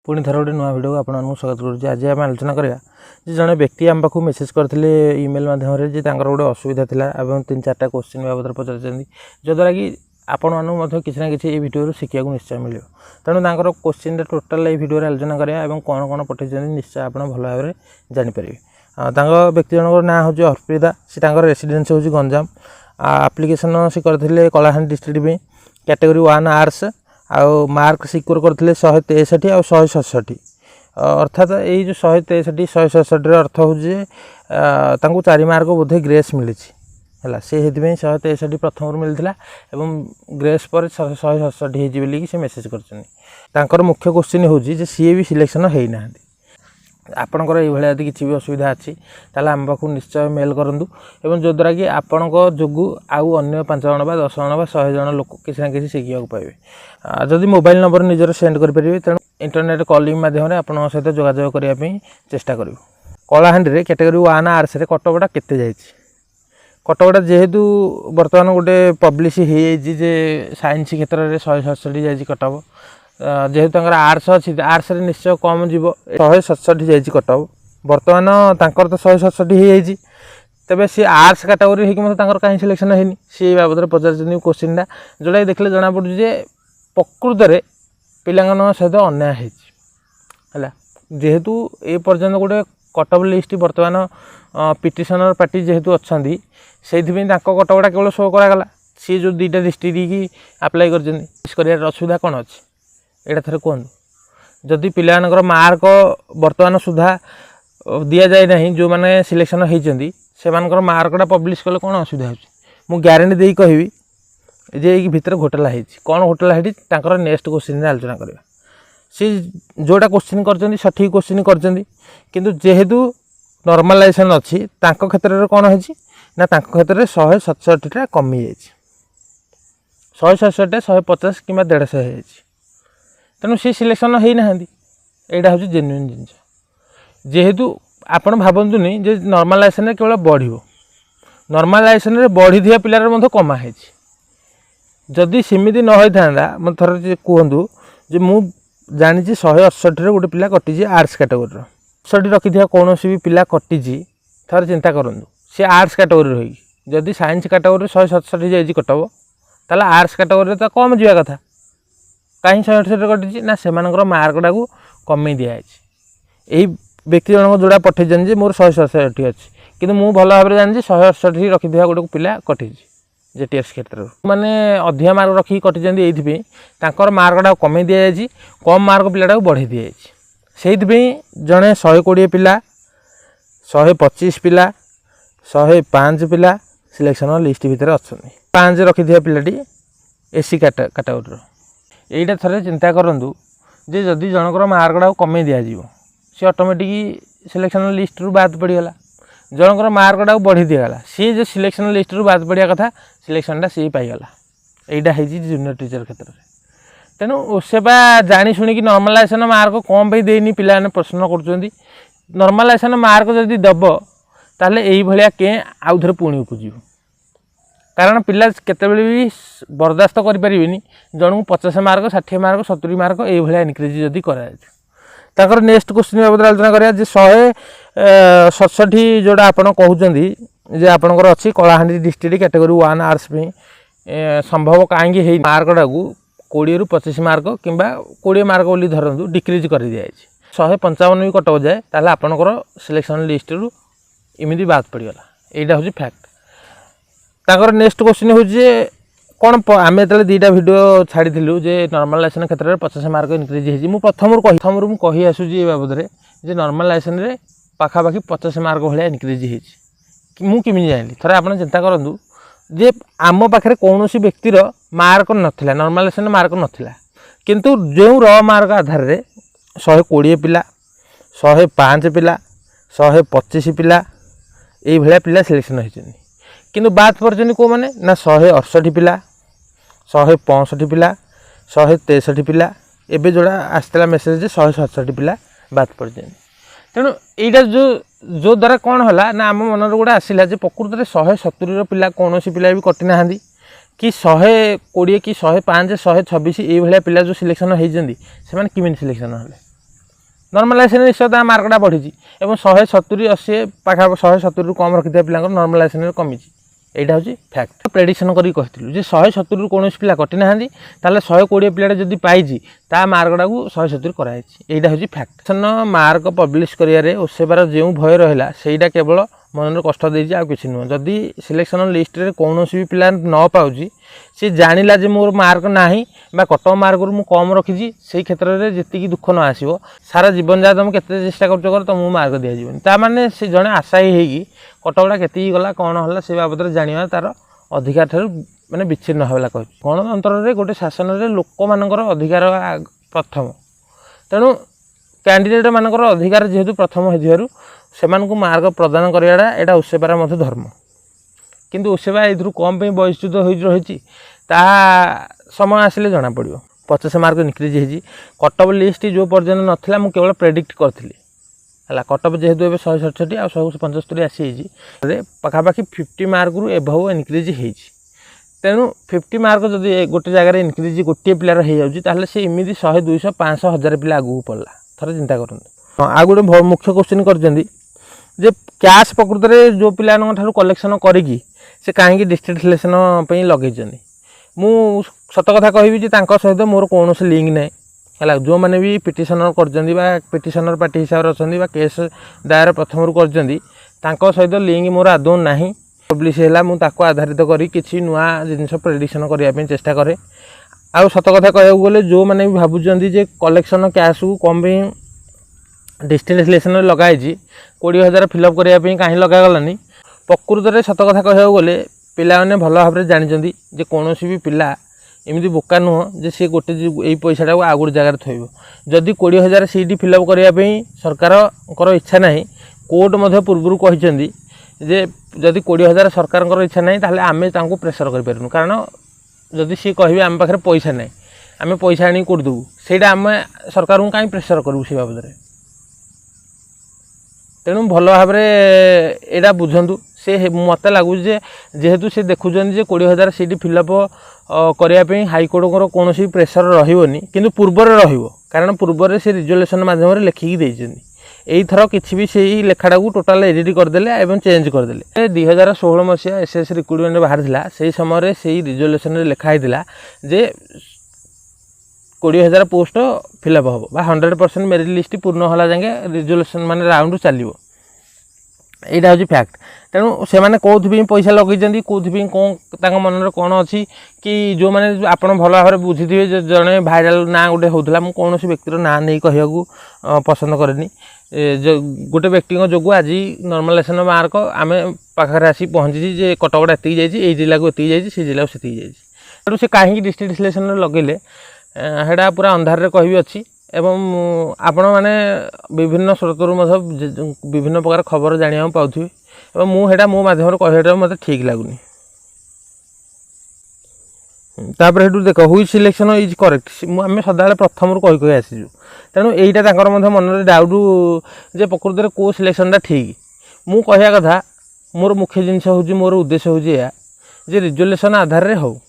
पुणी थर गोटे नुआ भिडियो आपको स्वागत करुँच। आज आम आलोचना करा जड़े व्यक्ति आम पाक मेसेज करते इमेल माध्यम गोटे असुविधा था और 3-4टा क्वेश्चन बाबद पचार जद्वारा कि आपण मानू किसी ना कि भिडियो शिखा निश्चय मिले। तेणु क्वेश्चन टोटाल ये भिडियो आलोचना करा और कौन कौन पठे निश्चय आप भल भाव में जानीपर। व्यक्ति जनक ना हूँ हरप्रीता से रेसीडेन्स हूँ गंजाम। आप्लिकेसन से करते कलाहांडी डिस्ट्रिक्ट में कैटेगरी 1 आर्ट्स आउ मार्क सिक्योर करते 163 और 167 अर्थात यही जो 163 167 अर्थ हूँ 4 मार्क बोधे ग्रेस मिली है से 163 प्रथम मिलता और ग्रेस पर 167 होगी से मेसेज कर मुख्य क्वेश्चन हूँ सी भी सिलेक्शन होना आपणकर ये किसी भी असुविधा अच्छी आम पाक निश्चय मेल करूँ और जो द्वारा कि आपण जो आउ अन्य 5 जन 10 जन 100 जन लोक किसी ना कि शिखा पाइबे। जदि मोबाइल नंबर निजर सेंड करेंगे तेणु इंटरनेट कॉलिंग माध्यम आपण सहित जोगाजोग करने चेष्टा करूँ। कलाहांडी कैटेगरी 1 आर्ट्स कटकटा केते जाइए कटकटा जेहेतु बर्तमान गोटे पब्लिश हो साइंस क्षेत्र में 167 जाइए कटअप जेहेतु आर्ट्स अच्छी आर्ट्स निश्चय कम जीव 167 जाइए कटअप बर्तमान तो 167 हो तेरे सी आर्ट्स कैटेगरी होकर कहीं सिलेक्शन है सी बाबद पचार क्वेश्चन जोटा देखले जना पड़े जे प्रकृत में पिला सहित अन्याय है जेहेतु ए पर्यंत गोटे कटअप लिस्ट बर्तमान पिटिशनर पार्टी जेहेतु अच्छा से कटकटा केवल शो करागला सी जो 2टा डिस्ट्रिक्ट की आप्लाय कर असुविधा कौन अच्छी एटा थे कहूँ जदि पिला मार्क बर्तमान सुधा दि जाए ना जो मैंने सिलेक्शन होती से मार्कटा पब्लिश कले कौन असुविधा हो ग्यारंटी दे कहबी जे भितर घोटाला है कौन घोटाला है नेक्स्ट क्वेश्चन आलोचना करवा सी जोटा क्वेश्चन कर सठिक क्वेश्चन कर जेहेतु नॉर्मलाइजेशन अच्छी क्षेत्र में कौन है ना क्षेत्र में 167टा कमी जाए 167 150 कि 150 है तेणु सी सिलेक्शन होना यहाँ हूँ जेन्युइन जिनस जेहेतु आपण भावतुनि जे नॉर्मलाइजेशन केवल बढ़ नॉर्मलाइजेशन बढ़ी पिलार कमा है जदि सेमती न होता मत थर कहतु जे मु जानी 168 गोटे पिला कटी आर्ट्स कैटेगोरी 68 रखी कौन भी पिला कटी थर चिंता करूँ सी आर्ट्स कैटेगोरी रही जदि साइंस कैटेगोरी 167 जाइए कटब ताला आर्ट्स कैटेगोरी तो कम जावा कथा कहीं 168 कटी ना से मार्कटा को कमे दिखाई यही व्यक्ति जनक जोड़ा पठे मोर 167 अच्छी कि मुझे भल भाव में जानी 168 रखी गोटे पिला कटी जेटीएस क्षेत्र मैंने अधिक मार्क रखी कटी ये मार्कटा कमे दि कम मार्क पिलाटा बढ़े दि से जड़े 120 पिला 125 पिला 105 पिला सिलेक्शन लिस्ट भितर अच्छा 5 रखी पिलाटी एसी कैटेगोरी यहीटा थे चिंता करूँ जे जदि जनकर मार्कटा कमे दिज्व सी ऑटोमेटिक सिलेक्शन लिस्ट रू बाद पड़गला जनकर मार्कटा बढ़ी दिगला सी जो सिलेक्शन लिस्ट रू बाद पड़ा कथा सिलेक्शनटा सी पाईगला यहीटा है जूनियर टीचर क्षेत्र में। तेणु से जानी शुणी नॉर्मलाइजेशन मार्क कौन पे देनी पिला प्रश्न कर नॉर्मलाइजेशन मार्क जदि दब ताले यही भाया के आउ थे पुणी उपजीव कारण पिला केते भी बर्दास्त करें जन को 50 मार्क 60 मार्क 70 मार्क ये इनक्रीज जदि कर नेक्स्ट क्वेश्चन बाबद आलोचना करा 167 जोड़ा आप कहते आपंकर अच्छी कलाहांडी डिस्ट्रिक्ट कैटेगरी 1 आर्ट्स में संभव कहीं मार्कटा को 20 ରୁ 25 मार्क कि 20 मार्क बोली धरतु डिक्रीज कर दी जाए 155 भी कटक जाए ताला आपंकर सिलेक्शन लिस्ट रू इमिदी बाद पड़गला यहाँ हूँ फैक्ट। ताकर नेक्स्ट क्वेश्चन हूँ कौन आम जो 2टा भिडियो छाड़ी जे नॉर्मलाइजेशन क्षेत्र में 50 मार्क इनक्रीज हो प्रथम कही आसूँ बाबद जे नॉर्मलाइजेशन रे पाखापाखि 50 मार्क भाया इनक्रीज होमी जानी थे आप चिंता करूँ जे आम पाखे कौन व्यक्तिर मार्क नाला नॉर्मलाइजेशन मार्क नाला किंतु जो र मार्क आधार में 120 पिला 105 पिला 125 पिला ये पिला सिलेक्शन होती किंतु बाद पड़ते कौ मैंने ना 168 पिला 165 पिला 163 पिला एवं जोड़ा आसला मेसेज 167 पिला बाद पड़ते तेणु यहाँ जो द्वारा कौन है ना आम मन गोटे आसला प्रकृत में 170 पिला कौन पिला भी कटी ना कि 120 कि 105 126 ये पिला जो सिलेक्शन होती से सिलेक्शन है नर्मालाइजेसन निश्चय ता मार्कटा बढ़ी और 170-80 पाखापाखि 170 कम रखिଥିବା ପିଲାଙ୍କର नर्मालाइजेसन कमी एटा हूँ फैक्ट प्रेडिक्शन करी कहूँ जे 170 कौन पिला कटि ना ताले 120 पिला जदि पाई ता मार्कटा को 170 कराई एटा हूँ फैक्ट मार्क पब्लिश करियारे ओसेबार जो भय रहा सेटा केवल मन कष्ट देजी आ किसी नुह जदि सिलेक्शन लिस्ट रे कौन भी पिला न पाऊँ सी जानिला जे मोर मार्क नाही बा कट मार्क रु कम रखी से क्षेत्र में जी दुख न आसो सारा जीवन जहाँ तुम केते चेष्टा कर तुमको मार्क दिज्वन ताने से जड़े आशायी होगी कटकटा के गला कौन है से बाबद जाना तार अधिकार ठार माने विच्छिन्न होगा कहूँ गणतंत्र गोटे शासन में लोक मानकर अधिकार प्रथम तेणु कैंडिडेट मानकर अधिकार जेहेतु प्रथम हो से मार्क प्रदान कराटा यहाँ उसेबार धर्म किंतु उसेबा ए कम बहिष्कृत हो रही समय आसिले जना पड़ो 50 मार्क इनक्रीज हो कटअप लिस्ट जो पर्यटन नाला मुझे केवल प्रेडिक्ट करी है कटअप जेहेतु ए 167 आ 175 आसी पाखापाखि 50 मार्क रु एभव इनक्रीज हो तेणु 50 मार्क जदि गोटे जगार इनक्रीज गोटे पिलार हो जाए सी इमती 100 200 500 1000 पिला आगू पड़ा थोड़ा चिंता करूँ आ गोटे मुख्य क्वेश्चन कर कैश प्रकृत में जो पिला कलेक्शन करी से कहीं डिस्ट्रिक्ट सिलेक्शन लगे मु सत कथा कहि सहित मोर कौन लिंक ना है जो मैंने भी पिटिशनर कर पिटिशनर पार्टी हिसाब से अच्छा केस दायर प्रथम रू कर सहित लिंक मोर आदौ ना पब्लिश है मुझे आधारित करी किसी नुआ जिनस प्रेडिक्शन करने चेष्टा करे आ सत कथा कहूँ गले जो मैंने भी भावुं कलेक्शन कैश को कम डिस्ट्रिक्ट सिलेक्शन लगाई 20,000 फिलअप करने कहीं लगागलानी प्रकृत में सत कथा कहूँ गले पिलाने भल भाव जानते जे कौन भी पिला एमती बोका नुह जे सी गोटे यही पैसाटा को आ गोटे जगह थोब जदि 20,000 सीट फिलअप करने सरकार इच्छा ना कोर्ट पूर्व कहते जे जदि 20,000 सरकार इच्छा ना ताहले आमे तांको प्रेसर कर कारण जदि सी कहे आम पाखे पैसा ना आम पैसा आनी करदेबू से आम सरकार को कहीं प्रेसर करूँ से बाबद में तेणु भल भाव यहाँ बुझु से मत लगुच जेहेतु से देखुं 20,000 सीट फिलअप करने हाइकोर्ट कौन प्रेसर रही किंतु पूर्वर कारण पूर्वर से रिजोल्यूशन मध्यम लिखिकी देते यही थर किसी भी से लेखाटा को टोटाल एडिट करदे और चेंज करदे 2016 मसीहा एसएस रिक्रुटमेंट बाहर से समय से रिजोल्यूशन लिखाई जे 20,000 पोस्ट फिलअप हम 100% मेरिट लिस्ट पूर्ण होला जाए रिजोल्यूशन मान राउंड चलो यहाँ हूँ फैक्ट तेणु से मैंने कौन पैसा लगे कौन कौन मन कौन अच्छी कि जो मैंने आप भल भाव बुझी थे जड़े भाइराल ना गोटे होता मुझे कौन व्यक्तिर ना नहीं कहूँ पसंद कैनि गोटे व्यक्ति जो आज नर्मालाइजेसन मार्क आम पाखे आसी पहुँची जे कटकटा एति जिला को एति से जिला को से तेणु से कहीं डिस्ट्रिक्ट सिलेक्शन लगेले हेड़ा पूरा अंधार रे कहि अच्छी एवं आपण माने विभिन्न स्रोतरु विभिन्न प्रकार खबर जानिया पाउथि एवं मुझे मो माध्यम कहटा मत ठीक लगुनि तापर हेतु देख हुई सिलेक्शन इज करेक्ट आम सदा प्रथम रू कही आसीजु तेणु यहीटा मन में डाउट जे प्रकृत में कौ सिलेक्शनटा ठीक मु कहया कथा मोर मुख्य जिनस हूँ मोर उद्देश्य हूँ या जे रिजोल्यूशन आधार रे हो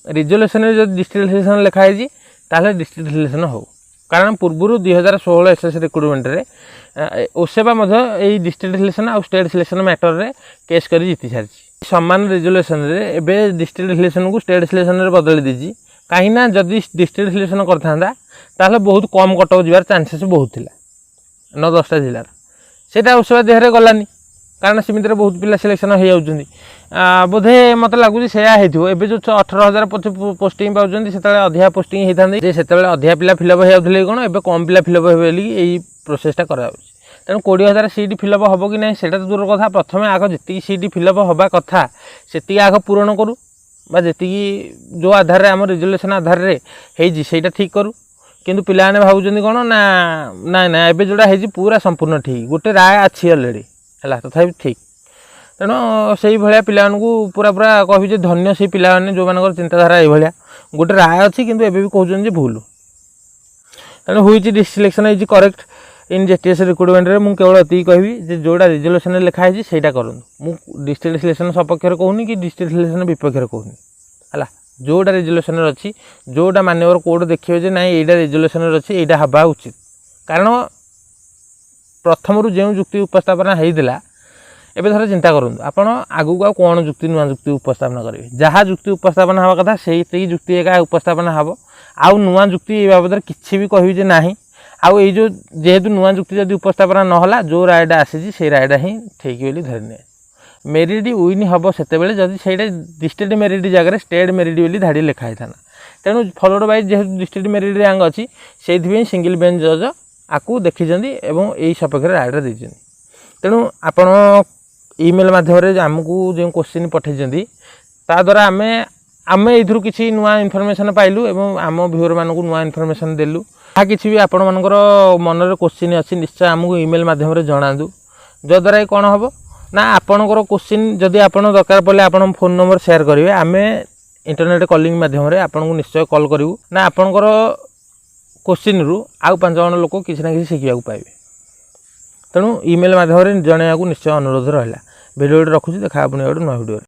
रिजोल्यूशन जो डिस्ट्रिक्ट सिलेक्शन लिखाई ताहले डिस्ट्रिक्ट सिलेक्शन हो कारण पूर्व 2016 एसएस रिक्रुटमेंट रे ओसेबा यही डिस्ट्रिक्ट सिलेक्शन और स्टेट सिलेक्शन मैटर रे केस कर जीति सारी समान रिजोल्यूशन रे एबे डिस्ट्रिक्ट सिलेक्शन को स्टेट सिलेक्शन रे बदल दीजिए कहीं जदि डिस्ट्रिक्ट सिलेक्शन करता ताहले बहुत कम कटक जीवार चांसेस बहुत थिला 9-10टा जिलार सेटा ओसेबा देहरे गलानी कारण सेमित बहुत पिला सिलेक्शन हो जाती बोधे मत लगुच से एवं जो 18,000 पोस्टिंग पाँच से अधिका पोस्टिंग होता से अधिका पिला फिलअप हो जाते कौन एवं कम पिला फिलअप हो यही प्रोसेसटा करा तेणु 20,000 सीट फिलअप हम कि ना सेटा दूर कथा प्रथम आग जी सीट फिलअप हवा कथा से आग पूरण करूँ जी जो आधार आम रिजोल्यूशन आधार में होता ठीक करूँ किंतु पिलाने भावुं कौन ना ना ना एवं जोड़ा है पूरा संपूर्ण ठीक गोटे राय अच्छी अलरेडी है तथा ठीक तेणु से भाया पिला पूरा पूरा कह धन्य से पिला जो मान चिंताधारा ये गोटे राय अच्छी किंतु एबे भी कहते भूल तेणु हुई district selection is correct in JTS recruitment रे मुझे केवल ये कहि जोड़ा रिजोल्यूशन लिखाई से करूँ मुझे डिस्ट्रिक्ट सिलेक्शन सपक्ष कहूनी कि डिस्ट्रिक्ट सिलेक्शन विपक्ष कहूनी है जोड़ा रिजोल्यूशन अच्छी जोड़ा मान्यवर कोर्ट देखिए ना यहाँ रिजोल्यूशन अच्छी यहाँ हवा उचित कारण प्रथम जो जुक्ति उपस्थापना होता एबे थोड़ा चिंता करूँ आपण आगू आ कौन जुक्ति नुआ जुक्ति उपस्थापना करेंगे जहाँ जुक्ति उपस्थापना हवा कथा से जुक्ति एका उपस्थापना हम आउ नुआ जुक्ति ये बाबद किसी भी कहबी जे नहीं आउ ये जो जेहेतु नुआ जुक्ति जब उपस्थापना नहला जो रायटा आसी से रायटा ही ठीक बोली धरने मेरिट विन हम से जब से डिस्ट्रिक्ट मेरिट जगह स्टेट मेरिट बोली धाड़ी लिखाई था तेणु फॉलोड वाइज जेहेतु डिस्ट्रिक्ट मेरिट रैंक अच्छी से सिंगल बेंच जज आपको देखी यही सपक्ष रायटा देती तेणु आपण ईमेल माध्यम आमको जो क्वेश्चन पठे द्वारा आम ये किसी नुआ इनफॉरमेशन पाइलु एवं आम व्यूअर मानक नुआ इनफॉरमेशन देलु जहाँ किसी भी आपण मानकर मनरे क्वेश्चन अच्छी निश्चय आमको ईमेल माध्यम जनातु जद्वारा कौन हम ना आपणकर क्वेश्चन जदि आपण दरकार पड़े आप फोन नंबर शेयर करेंगे आम इंटरनेट कॉलिंग माध्यम आपन को निश्चय कॉल करूँ ना आपणकर क्वेश्चन रु आउ 5 जण लोक किसी ना किसी शिखा पाइबे तेणु ईमेल माध्यम जनवाक निश्चय अनुरोध रहा भिडियो रखुच्छी देखा गोटे नुआ भिडियो।